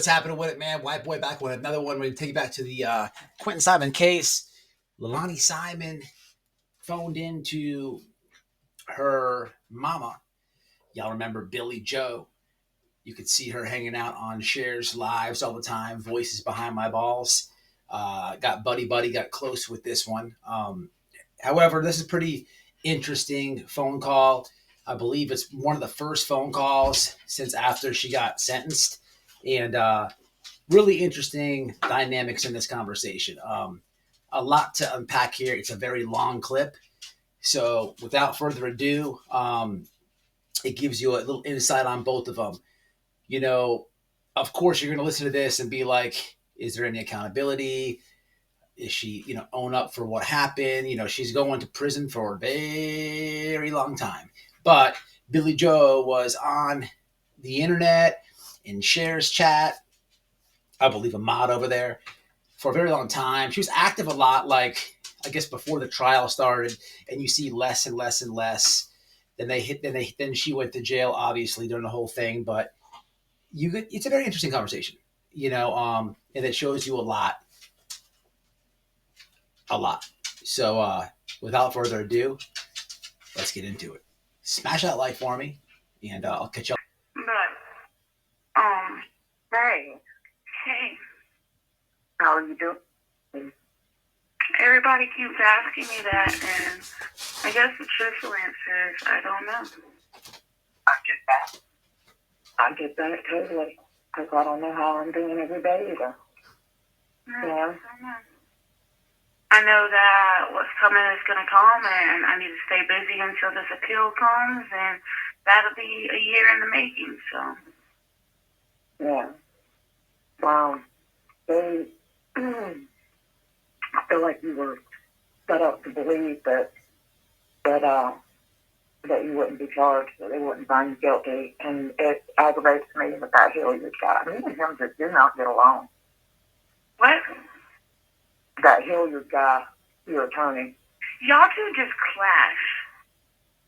what's happening with it, man? White boy back with another one. We're going to take you back to the Quinton Simon case. Leilani Simon phoned into her mama. Y'all remember Billy Joe? You could see her hanging out on Cher's lives all the time. Voices behind my balls. Got buddy, got close with this one. However, this is pretty interesting phone call. I believe it's one of the first phone calls since after she got sentenced. And really interesting dynamics in this conversation. A lot to unpack here. It's a very long clip. So without further ado, it gives you a little insight on both of them. You know, of course, you're going to listen to this and be like, is there any accountability? Is she, own up for what happened? She's going to prison for a very long time. But Billy Joe was on the internet in Cher's chat. I believe a mod over there for a very long time. She was active a lot, like I guess before the trial started, and you see less and less and less. Then she went to jail, obviously, during the whole thing. But it's a very interesting conversation, and it shows you a lot. So without further ado, let's get into it. Smash that like for me, and I'll catch you. Hey, how are you doing? Everybody keeps asking me that, and I guess the truthful answer is I don't know. I get that totally, because I don't know how I'm doing every day either. Yeah. I know that what's coming is going to come, and I need to stay busy until this appeal comes, and that'll be a year in the making, so. Yeah. Wow. I feel like you were set up to believe that you wouldn't be charged, that they wouldn't find you guilty, and it aggravates me with that Hilliard guy. Me and him just do not get along. What? That Hilliard guy, your attorney. Y'all two just clash.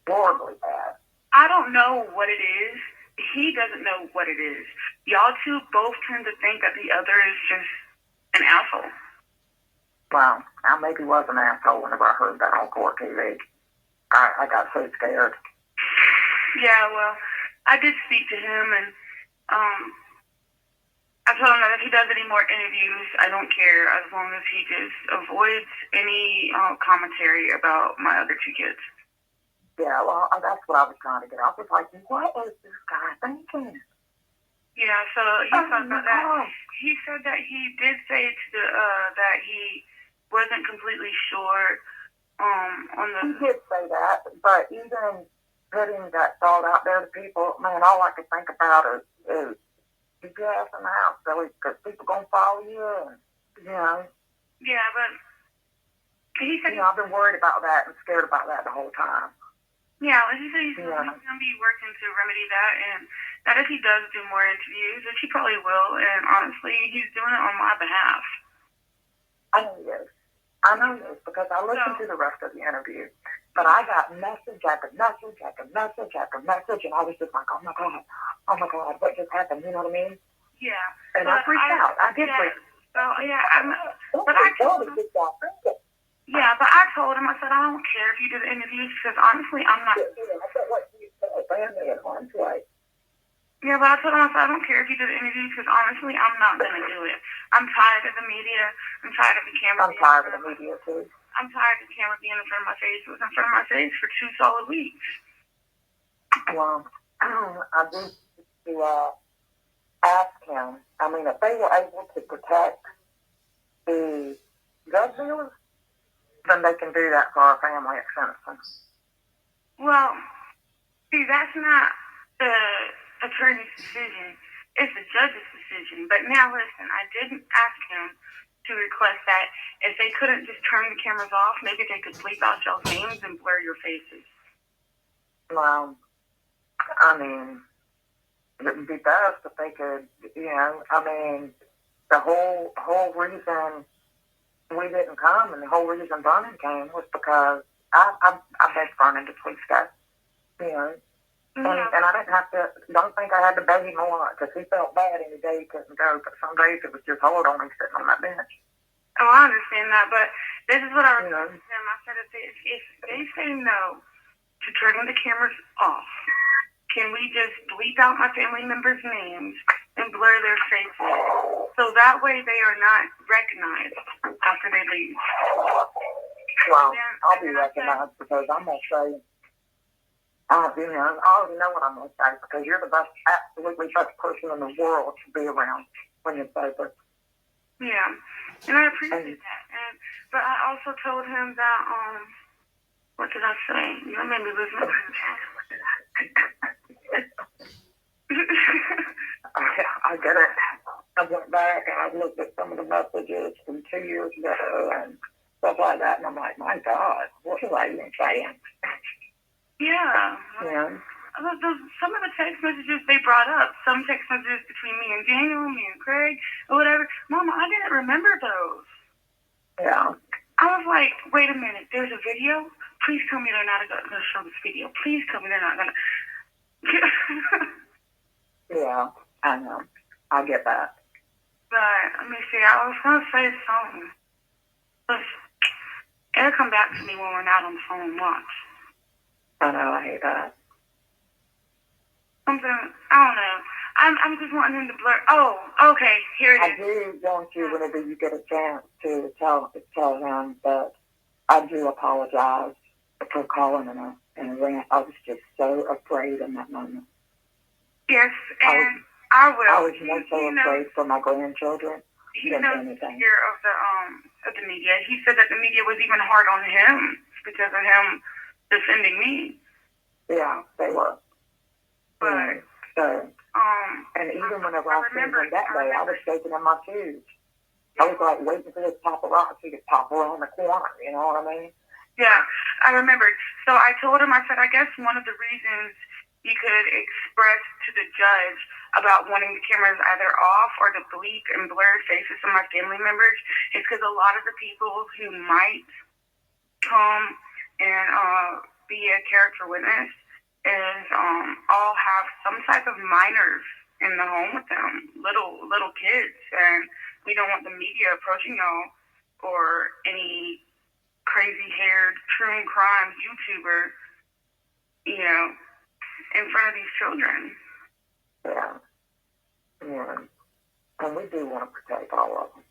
Horribly bad. I don't know what it is. He doesn't know what it is. Y'all two both tend to think that the other is just an asshole. Wow, I maybe was an asshole whenever I heard that on court TV. I got so scared. Yeah, well, I did speak to him, and I told him that if he does any more interviews, I don't care, as long as he just avoids any commentary about my other two kids. Yeah, well, that's what I was trying to get off. It's like, what is this guy thinking? Yeah, so he talked about that. He said that he did say that he wasn't completely sure on the... He did say that, but even putting that thought out there to people, man, all I could think about is keep your ass in the house, Billy, because people going to follow you, and, Yeah, but he said... I've been worried about that and scared about that the whole time. Yeah, well, he said he's going to be working to remedy that, and that if he does do more interviews, which he probably will, and honestly, he's doing it on my behalf. I know he is. Because I listened to the rest of the interview, but I got message after message after message after message, and I was just like, oh my God, what just happened? You know what I mean? Yeah. And I freaked out. I did freak out. But I told him, but I told him, I said, I don't care if you do the interviews, because honestly, I'm not. I said, what you said, family at harm's way. Yeah, but I told him, I said, I don't care if you do the interviews, because honestly, I'm not going to do it. I'm tired of the media. I'm tired of the camera. I'm tired of the media, too. I'm tired of the camera being in front of my face. It was in front of my face for 2 solid weeks. Well, I did to ask him, I mean, if they were able to protect the drug dealers, then they can do that for our family at sentencing. Well, see, that's not the attorney's decision. It's the judge's decision. But now listen, I didn't ask him to request that if they couldn't just turn the cameras off, maybe they could bleep out y'all's names and blur your faces. Well, I mean, it would be best if they could, the whole reason we didn't come and the whole reason Vernon came was because I begged Vernon to please stay. And I didn't have to, don't think I had to beg him a lot because he felt bad any day he couldn't go. But some days it was just hard on me sitting on that bench. Oh, I understand that, but this is what I was telling him. I said, if they say no to turning the cameras off, can we just bleep out my family members' names and blur their faces so that way they are not recognized after they leave? Well, I'll be recognized because I'm going to say, I already know what I'm going to say because you're the best, absolutely best person in the world to be around when you're sober. Yeah, and I appreciate that. But I also told him that, what did I say? You made me lose my train of thought. I get it. I went back and I looked at some of the messages from 2 years ago and stuff like that, and I'm like, my God, what was I even saying? Yeah. Some of the text messages they brought up, some text messages between me and Daniel, me and Craig, or whatever. Mama, I didn't remember those. Yeah. I was like, wait a minute, there's a video? Please tell me they're not going to show this video. Please tell me they're not going to. Yeah, I know. I get that. But, let me see, I was going to say something. It'll come back to me when we're not on the phone once. I know, I hate that. Something, I don't know. I'm just wanting him to blur. Oh, okay, here it is. I do want you, whenever you get a chance, to tell him that I do apologize for calling in a rant. I was just so afraid in that moment. Yes, and I will. I was more so afraid for my grandchildren than anything. Fear of the media. He said that the media was even hard on him because of him defending me. Yeah, they were. But and even whenever I seen him that day, I was shaking in my shoes. I was like waiting for this paparazzi to pop around the corner. You know what I mean? Yeah, I remembered. So I told him, I said, I guess one of the reasons you could express to the judge about wanting the cameras either off or to bleep and blur faces of my family members is because a lot of the people who might come and be a character witness is all have some type of minors in the home with them, little kids, and we don't want the media approaching y'all or any crazy-haired true crime YouTuber, in front of these children. Yeah. And we do want to protect all of them.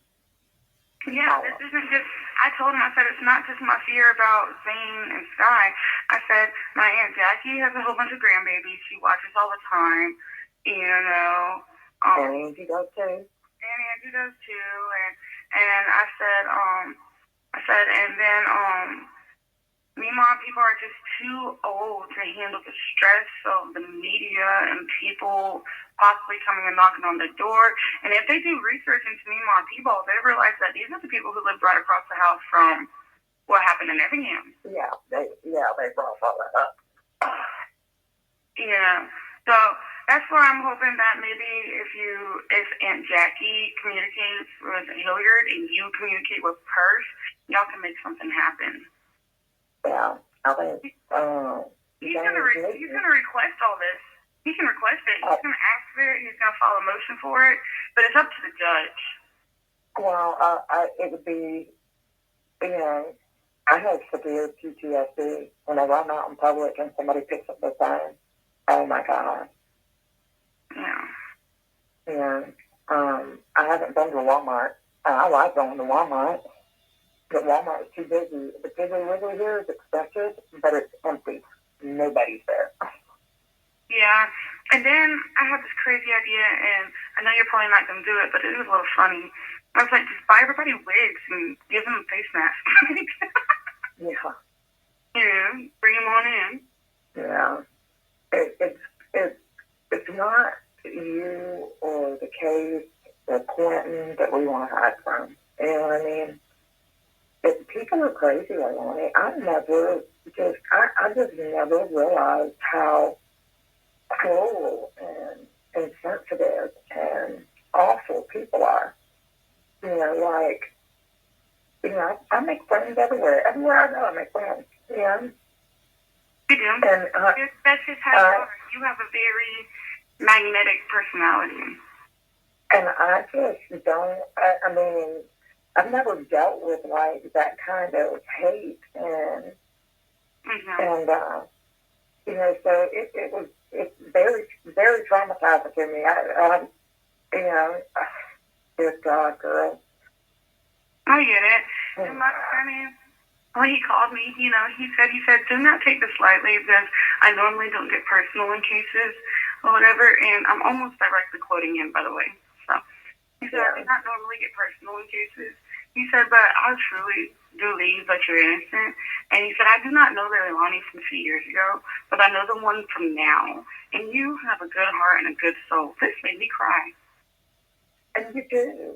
Yeah, this isn't just, I told him, I said, it's not just my fear about Zane and Sky. I said, my Aunt Jackie has a whole bunch of grandbabies. She watches all the time, and Angie does too. And Angie does too. And I said, and then, Meanwhile, people are just too old to handle the stress of the media and people possibly coming and knocking on the door. And if they do research into Meanwhile people, they realize that these are the people who live right across the house from what happened in Effingham. Yeah, they brought all that up. Yeah, so that's where I'm hoping that maybe if Aunt Jackie communicates with Hilliard and you communicate with Perth, y'all can make something happen. Yeah, I think he's gonna request all this. He can request it. He's gonna ask for it. He's gonna file a motion for it. But it's up to the judge. Well, it would be, I have severe PTSD whenever I'm out in public and somebody picks up the phone. Oh my God. Yeah. And I haven't been to Walmart. I like going to Walmart. But Walmart is too busy. The Piggly Wiggly here is expensive, but it's empty. Nobody's there. Yeah, and then I have this crazy idea, and I know you're probably not going to do it, but it is a little funny. I was like, just buy everybody wigs and give them a face mask. Yeah. Yeah, bring them on in. Yeah. It's not you or the case or Quinton that we want to hide from. You know what I mean? People are crazy, Leilani. I just never realized how cruel and sensitive and awful people are. I make friends everywhere. Everywhere I go, I make friends. Yeah. You do. And that's just how you are. You have a very magnetic personality. And I just don't, I mean, I've never dealt with like that kind of hate and, you know, so it's very, very traumatizing to me. You know, good God, girl. I get it. And I mean, when he called me, you know, he said, do not take this lightly because I normally don't get personal in cases or whatever. And I'm almost directly quoting him, by the way. So he said, I do not normally get personal in cases. He said, but I truly believe that you're innocent. And he said, I do not know the Leilani from 2 years ago, but I know the one from now. And you have a good heart and a good soul. This made me cry. And you do.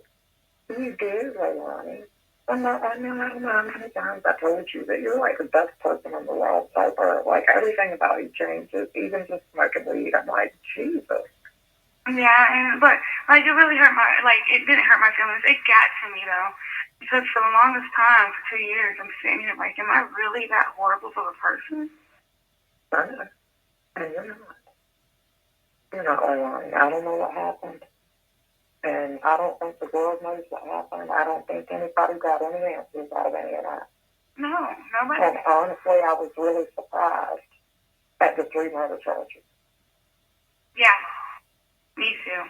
You do, Leilani. I don't know how many times I told you that you're like the best person in the world sober. Like everything about you changes, even just smoking weed. I'm like, Jesus. Yeah, but like it really hurt it didn't hurt my feelings. It got to me though. Because for the longest time, for 2 years, I'm sitting here like, am I really that horrible of a person? I know. And you're not. You're not lying. I don't know what happened. And I don't think the world knows what happened. I don't think anybody got any answers out of any of that. No, nobody. And honestly, I was really surprised at the 3 murder charges. Yeah, me too.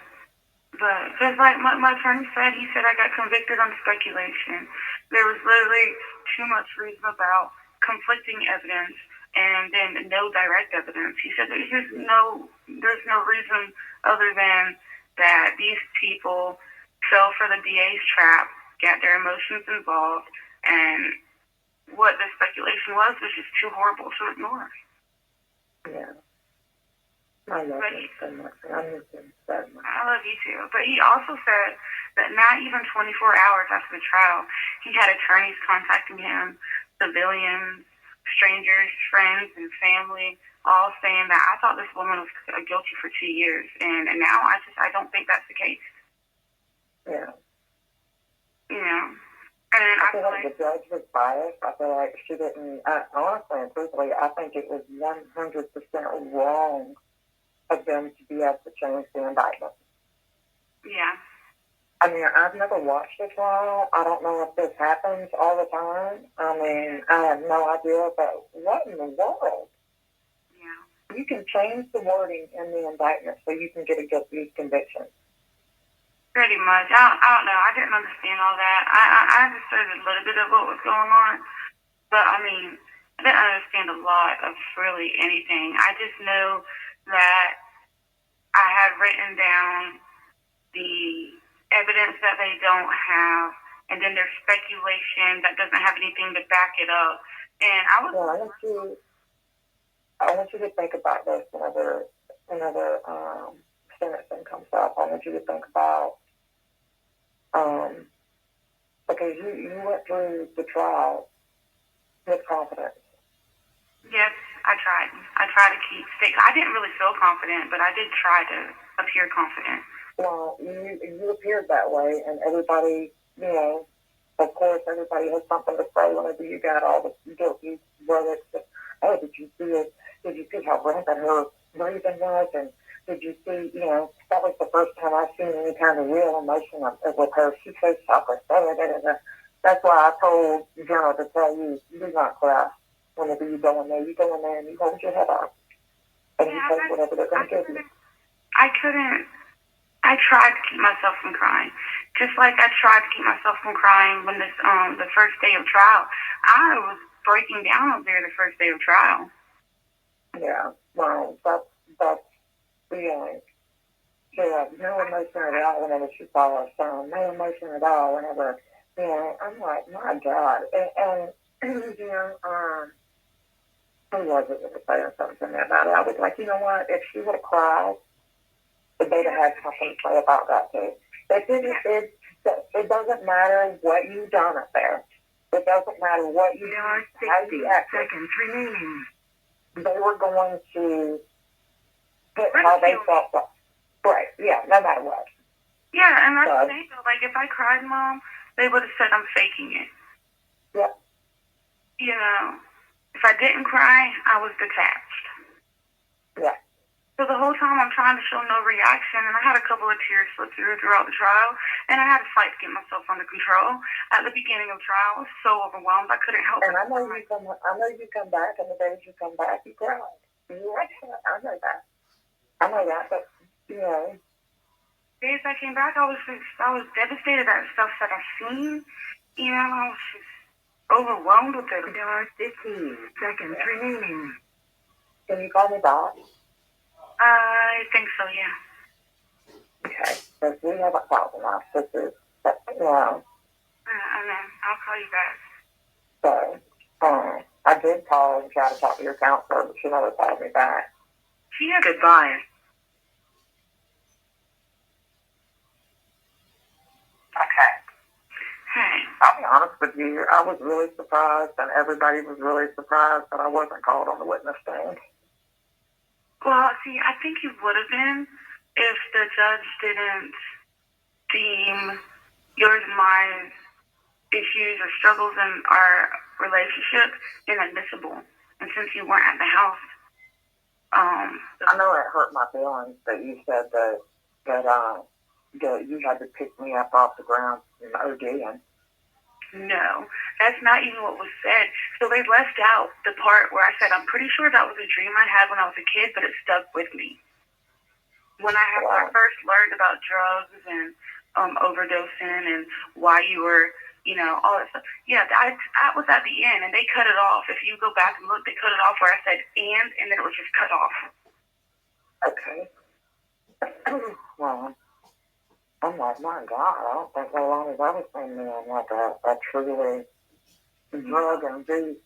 But just like my friend said, he said I got convicted on speculation. There was literally too much reason about conflicting evidence and then no direct evidence. He said there's no reason other than that these people fell for the DA's trap, got their emotions involved, and what the speculation was just too horrible to ignore. Yeah. I love him so much. I miss him so much. I love you too. But he also said that not even 24 hours after the trial, he had attorneys contacting him, civilians, strangers, friends, and family, all saying that I thought this woman was guilty for 2 years, and now I don't think that's the case. Yeah. You know. And I feel like the judge was biased. I feel like she didn't. Honestly and truthfully, I think it was 100% wrong of them to be able to change the indictment. Yeah. I mean, I've never watched a trial. I don't know if this happens all the time. I mean, I have no idea, but what in the world? Yeah. You can change the wording in the indictment so you can get a guilty conviction. Pretty much. I don't know. I didn't understand all that. I understood a little bit of what was going on, but I mean, I didn't understand a lot of really anything. I just know that I had written down the evidence that they don't have, and then there's speculation that doesn't have anything to back it up. And I was. Well, I want you to think about this whenever sentencing comes up. I want you to think about because you went through the trial with confidence. Yes, I tried. I tried to I didn't really feel confident, but I did try to appear confident. Well, you appeared that way, and everybody, you know, of course, everybody has something to say whenever you got all the guilty verdicts. Oh, did you see it? Did you see how rampant her breathing was? And did you see, you know, that was the first time I've seen any kind of real emotion with her. She's so shocked. That's why I told General to tell you, do not cry whenever you go in there. You go in there and you hold your head up. And you take whatever they're going to give you. I tried to keep myself from crying. Just like I tried to keep myself from crying when the first day of trial. I was breaking down over there the first day of trial. Yeah, well, that's feeling. Yeah, no emotion at all whenever she saw her son. No emotion at all whenever, you know, I'm like, my God. And you know, who was it that was saying something about it? I was like, you know what, if she would have cried, they'd have had something to say about that too. It doesn't matter what you've done up there. It doesn't matter what you do, how you act. Seconds remaining. They were going to put how they felt. Right, yeah, no matter what. Yeah, and that's the thing, though. Like, if I cried, Mom, they would have said I'm faking it. Yep. You know, if I didn't cry, I was detached. Yeah. So the whole time I'm trying to show no reaction, and I had a couple of tears slip through throughout the trial, and I had to fight to get myself under control. At the beginning of trial, I was so overwhelmed I couldn't help it. And I know you come back, and the days you come back, you cry. I know that. But days I came back, I was devastated at stuff that I've seen. I was just overwhelmed with it. There are 15 seconds remaining. Can you call me back? I think so, yeah. Okay. Because we haven't talked enough. This is, I know. I'll call you back. So, I did call and try to talk to your counselor, but she never called me back. She had goodbye. Okay. Hey. I'll be honest with you, I was really surprised, and everybody was really surprised that I wasn't called on the witness stand. Well, see, I think you would have been if the judge didn't deem yours and my issues or struggles in our relationship inadmissible. And since you weren't at the house, I know it hurt my feelings that you said that you had to pick me up off the ground and ODing. No, that's not even what was said. So they left out the part where I said, I'm pretty sure that was a dream I had when I was a kid, but it stuck with me. When I first learned about drugs and overdosing and why you were, all that stuff. Yeah, I was at the end, and they cut it off. If you go back and look, they cut it off where I said and then it was just cut off. Okay. Well, I'm like, my God, I don't think Leilani's ever seen me in like a truly drug-induced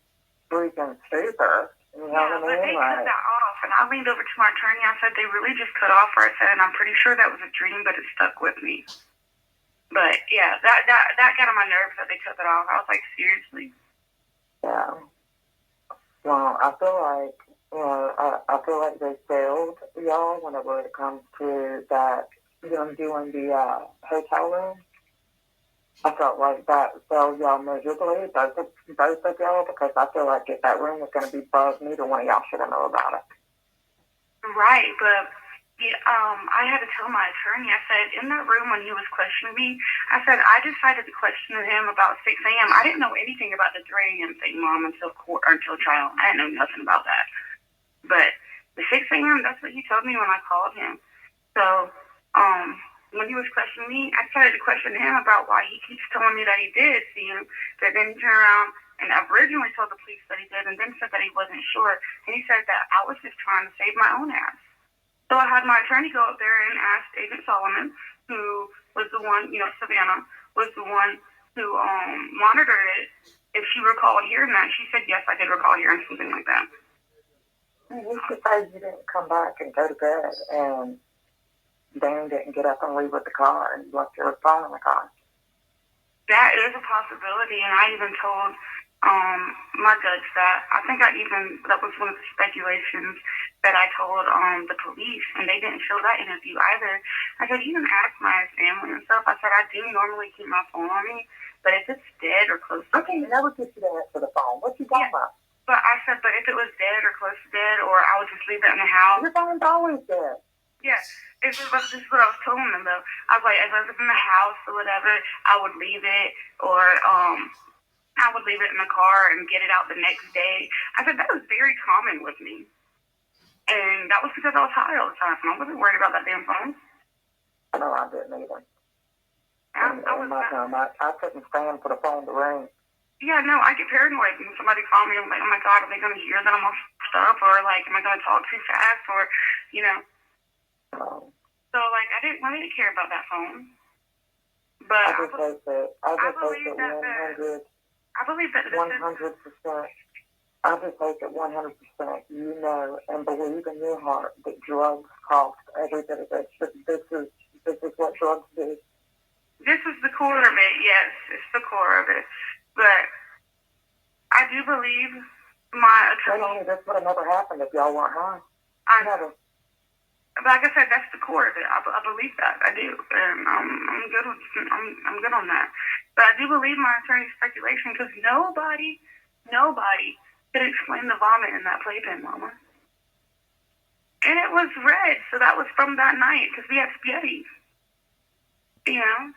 freaking stupor. You know what I mean? But they cut that off, and I leaned over to my attorney. I said, they really just cut off where I said, and I'm pretty sure that was a dream, but it stuck with me. But yeah, that got on my nerves that they cut that off. I was like, seriously? Yeah. Well, I feel like they failed y'all whenever it comes to that, doing the hotel room. I felt like that failed y'all miserably, both of y'all, because I feel like if that room was going to be bugged, neither one of y'all should have known about it. Right, but I had to tell my attorney, I said, in that room when he was questioning me, I said, I decided to question him about 6 a.m. I didn't know anything about the 3 a.m. thing, Mom, until trial. I didn't know nothing about that. But the 6 a.m., that's what he told me when I called him. So, when he was questioning me, I started to question him about why he keeps telling me that he did see him, but then he turned around and originally told the police that he did, and then said that he wasn't sure, and he said that I was just trying to save my own ass. So I had my attorney go up there and ask Agent Solomon, who was the one, Savannah, was the one who monitored it, if she recalled hearing that. She said, yes, I did recall hearing something like that. You should say you didn't come back and go to bed, and Dan didn't get up and leave with the car, and you left your phone in the car. That is a possibility, and I even told my judge that. I think that was one of the speculations that I told the police, and they didn't show that interview either. I said, you can ask my family and stuff. I said, I do normally keep my phone on me, but if it's dead or close to dead. Okay, never get you to answer the phone. What you talking about? But I said, but if it was dead or close to dead, or I would just leave it in the house. Your phone's always dead. Yeah, this is what I was telling them, though. I was like, if I was in the house or whatever, I would leave it, or I would leave it in the car and get it out the next day. I said, that was very common with me. And that was because I was high all the time. I wasn't worried about that damn phone. No, I didn't either. I couldn't stand for the phone to ring. Yeah, no, I get paranoid when somebody calls me. I'm like, oh my God, are they going to hear that I'm all fucked up? Or like, am I going to talk too fast? Or, So like, I didn't care about that phone. But I believe that 100%. I just hope that 100% you know and believe in your heart that drugs cost every bit of it. This is what drugs do. This is the core of it, yes. It's the core of it. But I do believe my attorney... Not only this would have never happened if y'all weren't high. Never. But like I said, that's the core of it. I believe that. I do. And I'm good on that. But I do believe my attorney's speculation, because nobody could explain the vomit in that playpen, Mama. And it was red, so that was from that night, because we had spaghetti. You know?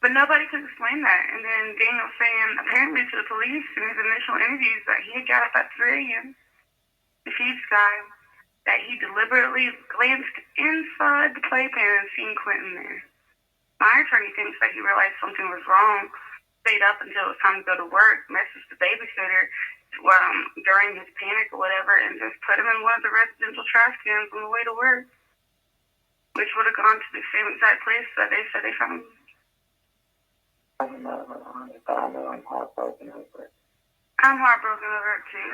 But nobody could explain that. And then Daniel saying, apparently to the police in his initial interviews, that he had got up at 3 a.m., the sheep's guy, that he deliberately glanced inside the playpen and seen Quinton there. My attorney thinks that he realized something was wrong, stayed up until it was time to go to work, messaged the babysitter during his panic or whatever, and just put him in one of the residential trash cans on the way to work, which would have gone to the same exact place that they said they found him. I don't know, but I know I'm heartbroken over it. I'm heartbroken over it too.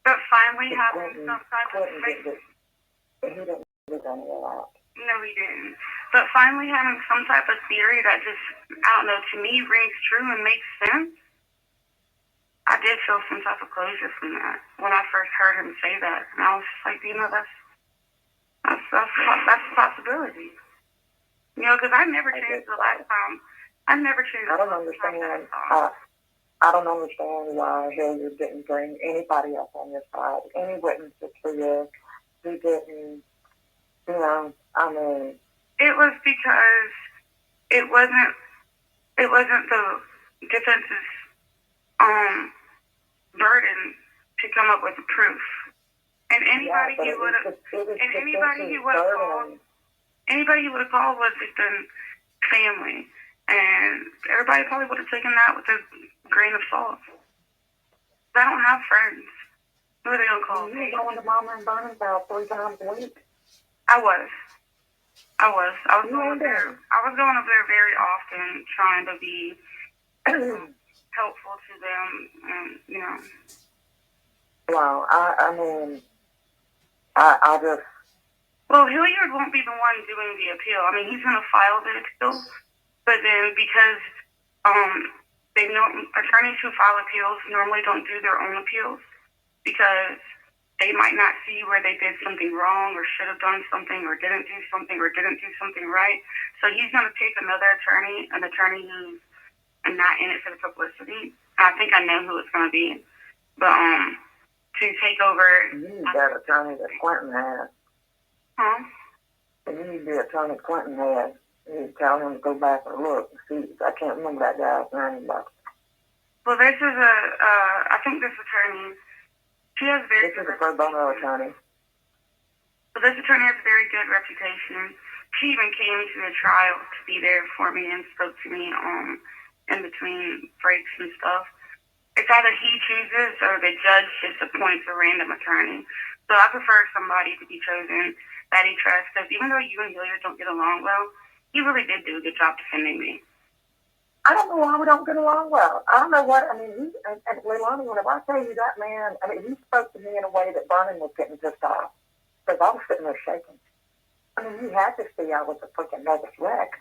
But finally having some type of faith. He didn't do any of that. No, he didn't. But finally having some type of theory that just, I don't know, to me rings true and makes sense. I did feel some type of closure from that when I first heard him say that. And I was just like, that's a possibility. You know, because I never changed the last time. I never changed. I don't understand. I don't understand why Hilliard didn't bring anybody up on his side, any witnesses for you. He didn't, you know, I mean. It was because it wasn't the defense's burden to come up with the proof. And anybody he would have called was just a family. And everybody probably would have taken that with a grain of salt. I don't have friends. Who are they going to call? You were going to Mama and Bonnie's house 3 times a week. I was going up there very often, trying to be helpful to them, and you know. Well, I mean, I just. Well, Hilliard won't be the one doing the appeal. I mean, he's going to file the appeal, but then because they know attorneys who file appeals normally don't do their own appeals because they might not see where they did something wrong or should have done something or didn't do something right. So he's going to pick another attorney, an attorney who's not in it for the publicity. I think I know who it's going to be. But to take over... You need that attorney that Quinton had. Huh? You need the attorney Quinton had. You tell him to go back and look and see. I can't remember that guy's name, but... Well, this is I think this attorney... She has very This is a pro bono attorney. So this attorney has a very good reputation. She even came to the trial to be there for me and spoke to me in between breaks and stuff. It's either he chooses or the judge just appoints a random attorney. So I prefer somebody to be chosen that he trusts, because even though you and Hilliard don't get along well, he really did do a good job defending me. I don't know why we don't get along well. I don't know what, I mean, and Leilani, whenever I tell you that man, I mean, he spoke to me in a way that Vernon was getting pissed off. Because I was sitting there shaking. I mean, he had to see I was a freaking nervous wreck.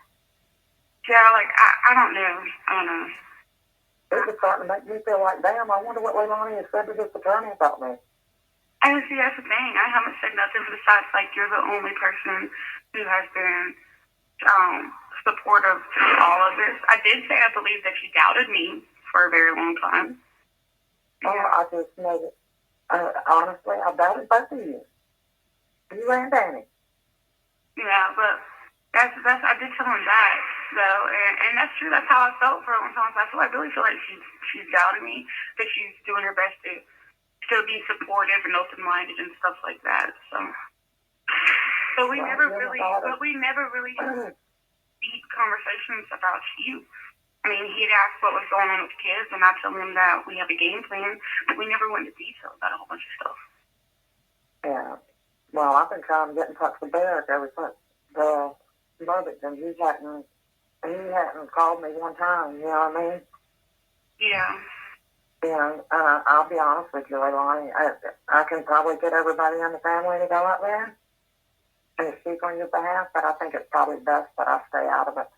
Yeah, like, I don't know. It was starting to make me feel like, damn, I wonder what Leilani has said to this attorney about me. And see, that's the thing. I haven't said nothing besides, like, you're the only person who has been supportive through all of this. I did say I believe that you doubted me for a very long time. Oh, I just know that, honestly, I doubted both of you. You and Danny. Yeah, but that's I did tell him that, though, and that's true. That's how I felt for a long time. So I really feel like she's doubting me, that she's doing her best to still be supportive and open-minded and stuff like that. So we never really deep conversations about you. I mean, he'd ask what was going on with the kids, and I told him that we have a game plan, but we never went into detail about a whole bunch of stuff. Yeah. Well, I've been trying to get in touch with Derek ever since the verdict, and he hadn't called me one time, you know what I mean? Yeah. You know, I'll be honest with you, Leilani, I can probably get everybody in the family to go up there and speak on your behalf, but I think it's probably best that I stay out of it.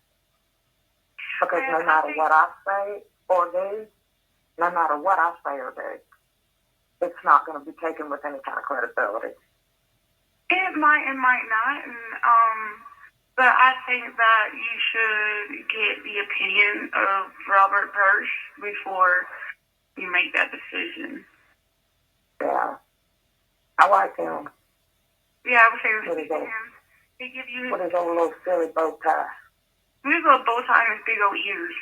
Because no matter what I say or do, it's not going to be taken with any kind of credibility. It might not, but I think that you should get the opinion of Robert Hirsch before you make that decision. Yeah. I like him. Yeah, I would say With his old, they give you with his old little silly bow tie. his little bow tie and his big old ears.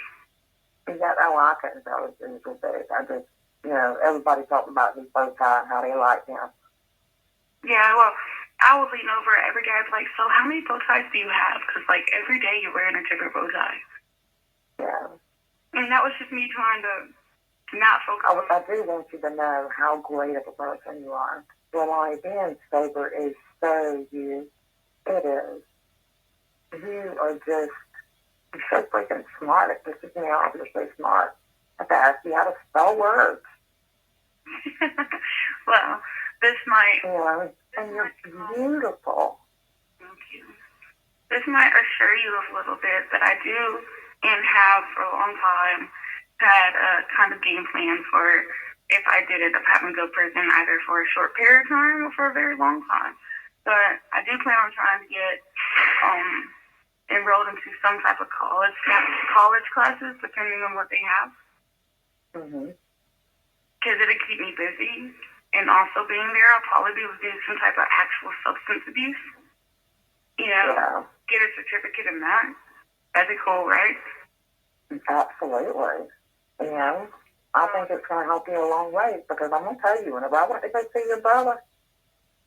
I couldn't tell his ears were big. I just, everybody talking about his bow tie and how they like him. Yeah, well, I would lean over at every guy and be like, so how many bow ties do you have? Because, like, every day you're wearing a different bow tie. Yeah. And that was just me trying to not focus. I do want you to know how great of a person you are. Leilani, being sober is so you. It is. You are just, you're so freaking smart. This is me, obviously smart. I have to ask you how to spell words. Well, this might... Yeah, and you're beautiful. Thank you. This might assure you a little bit, but I do and have for a long time had a kind of game plan for if I did end up having to go to prison either for a short period of time or for a very long time. But I do plan on trying to get enrolled into some type of college classes, depending on what they have. Because it'll keep me busy. And also being there, I'll probably be able to do some type of actual substance abuse. Get a certificate in that. That'd be cool, right? Absolutely. I think it's going to help you a long way because I'm going to tell you, whenever I went to go see your brother,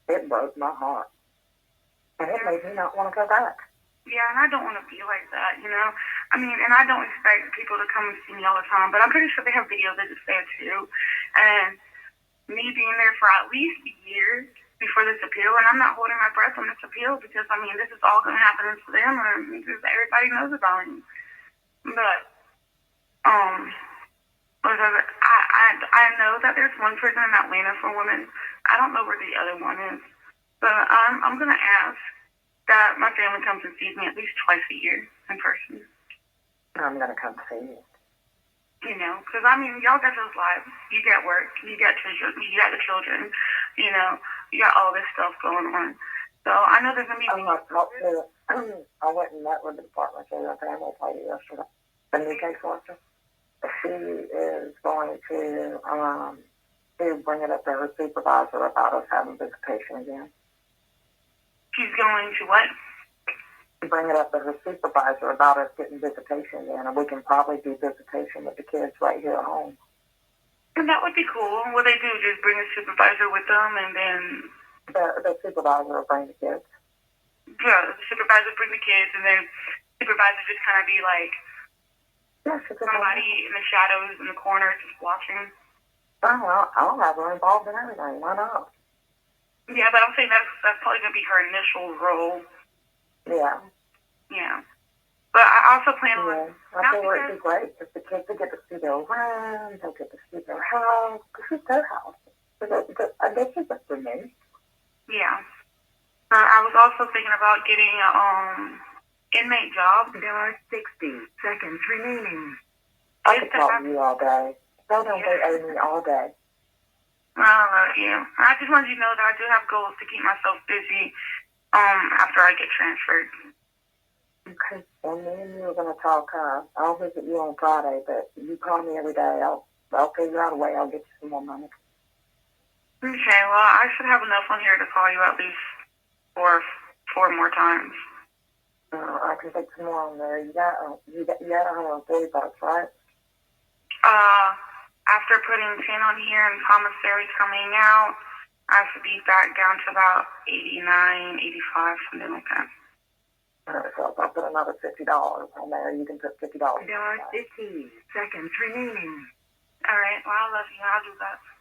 it broke my heart. And it made me not want to go back. Yeah, and I don't want to be like that, I mean, and I don't expect people to come and see me all the time, but I'm pretty sure they have videos that just there too. And me being there for at least a year before this appeal, and I'm not holding my breath on this appeal because, I mean, this is all going to happen to them, and everybody knows about me. But, I know that there's one prison in Atlanta for women. I don't know where the other one is, but I'm going to ask that my family comes and sees me at least twice a year in person. I'm going to come see you. Because, I mean, y'all got those lives. You got work. You got children. You got the children. You got all this stuff going on. So I know there's going to be... I went and met with the Department of the Family Lady yesterday. The new case officer. She is going to bring it up to her supervisor about us having visitation again. She's going to what? Bring it up to her supervisor about us getting visitation again, and we can probably do visitation with the kids right here at home. And that would be cool. What they do, just bring a supervisor with them, and then... The supervisor will bring the kids. Yeah, the supervisor bring the kids, and then the supervisor just kind of be like... somebody in the shadows, in the corner, just watching. Oh, well, I'll have her involved in everything. Why not? Yeah, but I'm saying that's probably going to be her initial role. Yeah. Yeah. But I also plan on... I think it'd be great if the kids would get to see their room, they'll get to see their house. This is their house. I guess it's up for me. Yeah. I was also thinking about getting an inmate job. There are 60 seconds remaining. I could talk to you all day. Tell them they owe me all day. I love you. I just wanted you to know that I do have goals to keep myself busy after I get transferred. Okay. Well, me and you are going to talk. I'll visit you on Friday, but you call me every day. I'll figure out a way. I'll get you some more money. Okay. Well, I should have enough on here to call you at least four more times. I can take some more on there. You got $140, right? After putting 10 on here and commissary coming out, I should be back down to about 89, 85, something like that. So if I put another $50 on there, you can put $50. There are 15 seconds remaining. All right. Well, I love you. I'll do that.